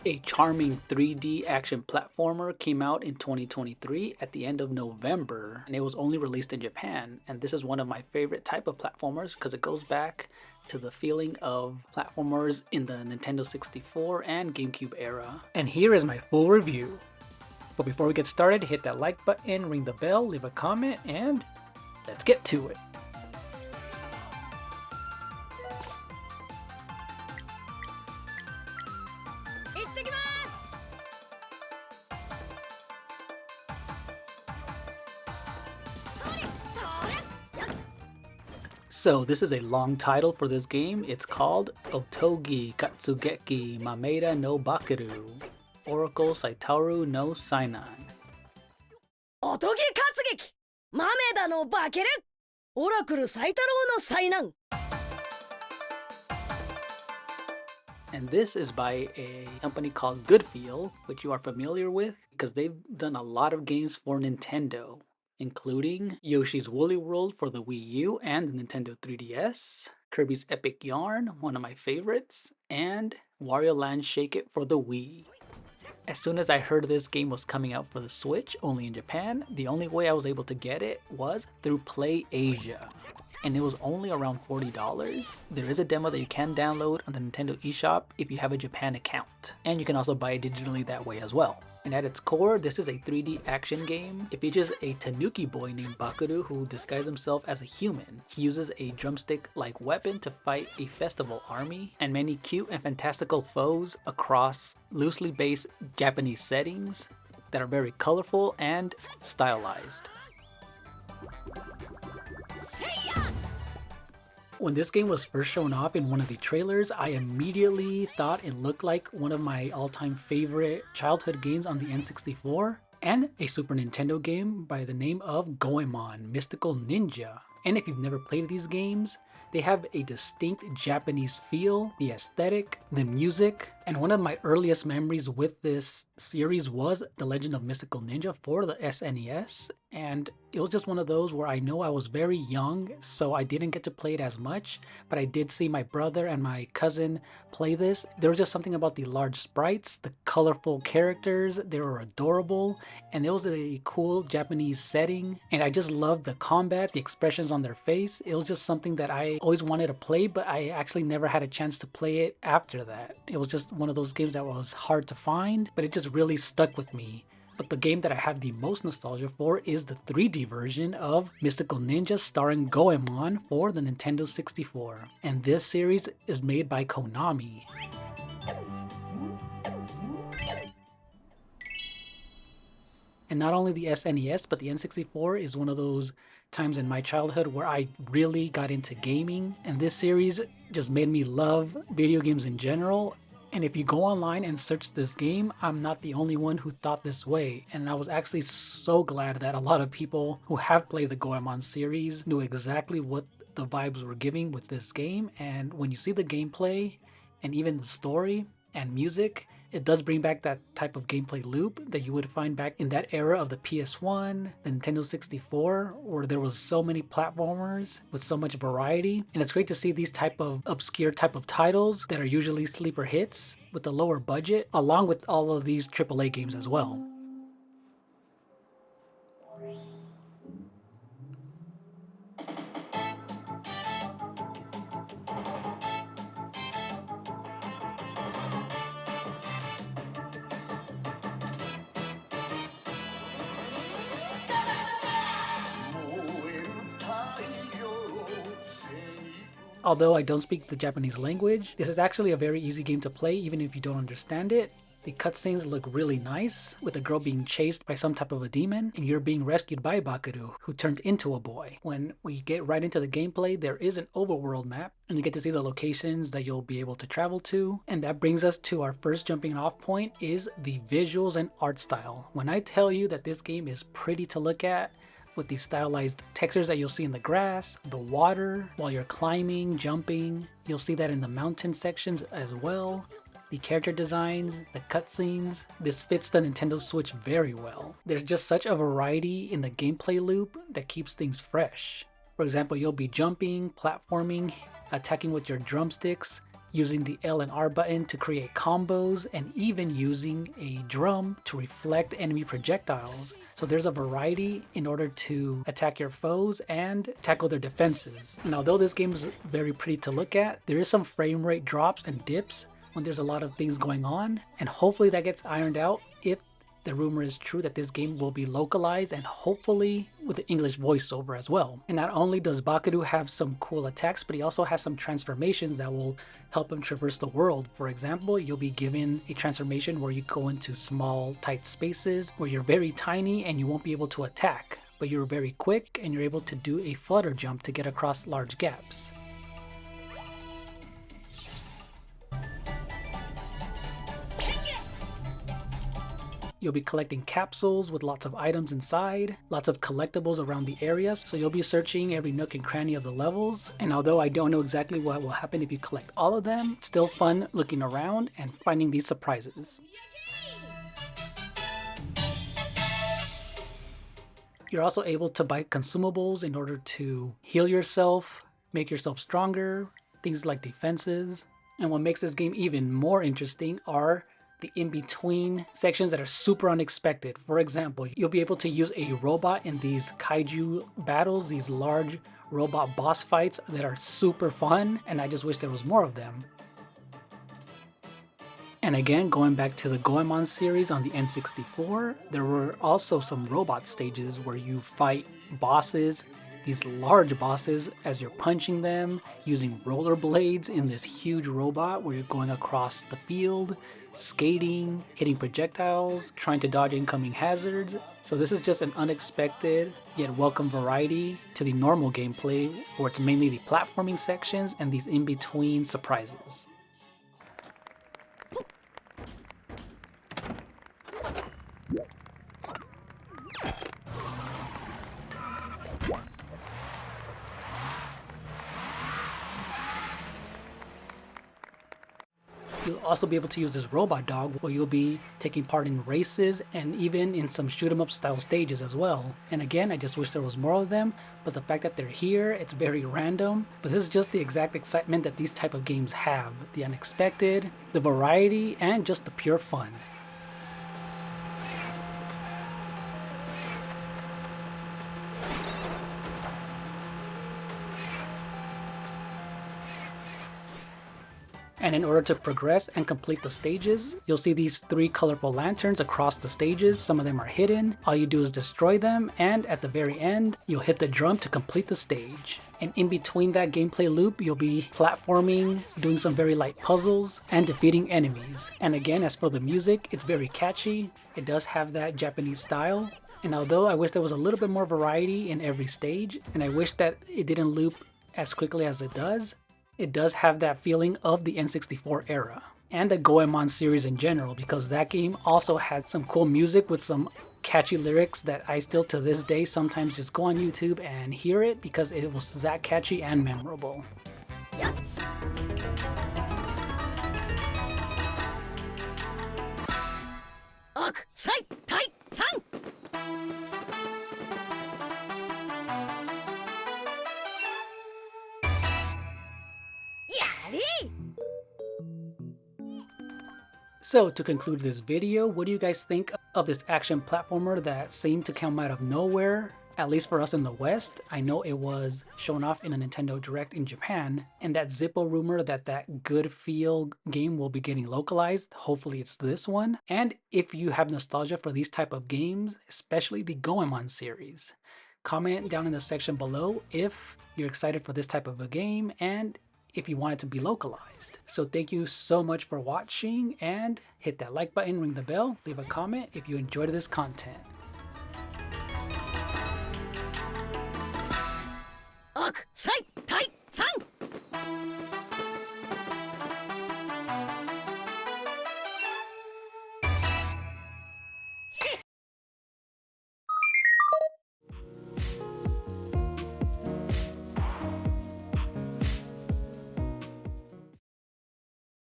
A charming 3D action platformer came out in 2023 at the end of November, and it was only released in Japan. And this is one of my favorite type of platformers because it goes back to the feeling of platformers in the Nintendo 64 and GameCube era. And here is my full review. But before we get started, hit that like button, ring the bell, leave a comment, and let's get to it. So this is a long title for this game. It's called Otogi Katsugeki Mameda no Bakeru Oracle Saitaru no Sainan. Otogi Katsugeki Mameda no Bakeru Oracle Saitaru no Sainan. And this is by a company called Goodfeel, which you are familiar with because they've done a lot of games for Nintendo, including Yoshi's Woolly World for the Wii U and the Nintendo 3DS, Kirby's Epic Yarn, one of my favorites, and Wario Land Shake It for the Wii. As soon as I heard this game was coming out for the Switch, only in Japan, the only way I was able to get it was through Play Asia. And it was only around $40. There is a demo that you can download on the Nintendo eShop if you have a Japan account. And you can also buy it digitally that way as well. And at its core, this is a 3D action game. It features a Tanuki boy named Bakeru who disguises himself as a human. He uses a drumstick-like weapon to fight a festival army and many cute and fantastical foes across loosely based Japanese settings that are very colorful and stylized. When this game was first shown off in one of the trailers, I immediately thought it looked like one of my all-time favorite childhood games on the N64 and a Super Nintendo game by the name of Goemon Mystical Ninja. And if you've never played these games, they have a distinct Japanese feel, the aesthetic, the music, and one of my earliest memories with this series was The Legend of Mystical Ninja for the SNES, and it was just one of those where I know I was very young, so I didn't get to play it as much, but I did see my brother and my cousin play this. There was just something about the large sprites, the colorful characters, they were adorable, and it was a cool Japanese setting, and I just loved the combat, the expressions on their face. It was just something that I always wanted to play, but I actually never had a chance to play it after that. It was just one of those games that was hard to find, but it just really stuck with me. But the game that I have the most nostalgia for is the 3D version of Mystical Ninja starring Goemon for the Nintendo 64. And this series is made by Konami. And not only the SNES, but the N64 is one of those times in my childhood where I really got into gaming. And this series just made me love video games in general. And if you go online and search this game, I'm not the only one who thought this way. And I was actually so glad that a lot of people who have played the Goemon series knew exactly what the vibes were giving with this game. And when you see the gameplay and even the story and music, it does bring back that type of gameplay loop that you would find back in that era of the PS1, the Nintendo 64, where there was so many platformers with so much variety. And it's great to see these type of obscure type of titles that are usually sleeper hits with a lower budget, along with all of these AAA games as well. Although I don't speak the Japanese language, this is actually a very easy game to play even if you don't understand it. The cutscenes look really nice, with a girl being chased by some type of a demon, and you're being rescued by Bakeru, who turned into a boy. When we get right into the gameplay, there is an overworld map, and you get to see the locations that you'll be able to travel to. And that brings us to our first jumping off point, is the visuals and art style. When I tell you that this game is pretty to look at, with these stylized textures that you'll see in the grass, the water, while you're climbing, jumping. You'll see that in the mountain sections as well. The character designs, the cutscenes, this fits the Nintendo Switch very well. There's just such a variety in the gameplay loop that keeps things fresh. For example, you'll be jumping, platforming, attacking with your drumsticks, using the L and R button to create combos, and even using a drum to reflect enemy projectiles. So there's a variety in order to attack your foes and tackle their defenses. And although this game is very pretty to look at, there is some frame rate drops and dips when there's a lot of things going on, and hopefully that gets ironed out if the rumor is true that this game will be localized and hopefully with an English voiceover as well. And not only does Bakeru have some cool attacks, but he also has some transformations that will help him traverse the world. For example, you'll be given a transformation where you go into small, tight spaces where you're very tiny and you won't be able to attack, but you're very quick and you're able to do a flutter jump to get across large gaps. You'll be collecting capsules with lots of items inside, lots of collectibles around the areas, so you'll be searching every nook and cranny of the levels. And although I don't know exactly what will happen if you collect all of them, it's still fun looking around and finding these surprises. You're also able to buy consumables in order to heal yourself, make yourself stronger, things like defenses. And what makes this game even more interesting are the in-between sections that are super unexpected. For example, you'll be able to use a robot in these kaiju battles, these large robot boss fights that are super fun, and I just wish there was more of them. And again, going back to the Goemon series on the N64, there were also some robot stages where you fight bosses, these large bosses, as you're punching them, using rollerblades in this huge robot where you're going across the field, skating, hitting projectiles, trying to dodge incoming hazards. So this is just an unexpected yet welcome variety to the normal gameplay, where it's mainly the platforming sections and these in-between surprises. You'll also be able to use this robot dog where you'll be taking part in races and even in some shoot 'em up style stages as well. And again, I just wish there was more of them, but the fact that they're here, it's very random. But this is just the exact excitement that these type of games have. The unexpected, the variety, and just the pure fun. And in order to progress and complete the stages, you'll see these 3 colorful lanterns across the stages. Some of them are hidden. All you do is destroy them, and at the very end, you'll hit the drum to complete the stage. And in between that gameplay loop, you'll be platforming, doing some very light puzzles, and defeating enemies. And again, as for the music, it's very catchy. It does have that Japanese style. And although I wish there was a little bit more variety in every stage, and I wish that it didn't loop as quickly as it does have that feeling of the N64 era and the Goemon series in general, because that game also had some cool music with some catchy lyrics that I still to this day sometimes just go on YouTube and hear it because it was that catchy and memorable. Yep. So to conclude this video, what do you guys think of this action platformer that seemed to come out of nowhere, at least for us in the West? I know it was shown off in a Nintendo Direct in Japan, and that Zippo rumor that good feel game will be getting localized. Hopefully it's this one. And if you have nostalgia for these type of games, especially the Goemon series, comment down in the section below if you're excited for this type of a game and if you want it to be localized. So thank you so much for watching, and hit that like button, ring the bell, leave a comment if you enjoyed this content. Sight!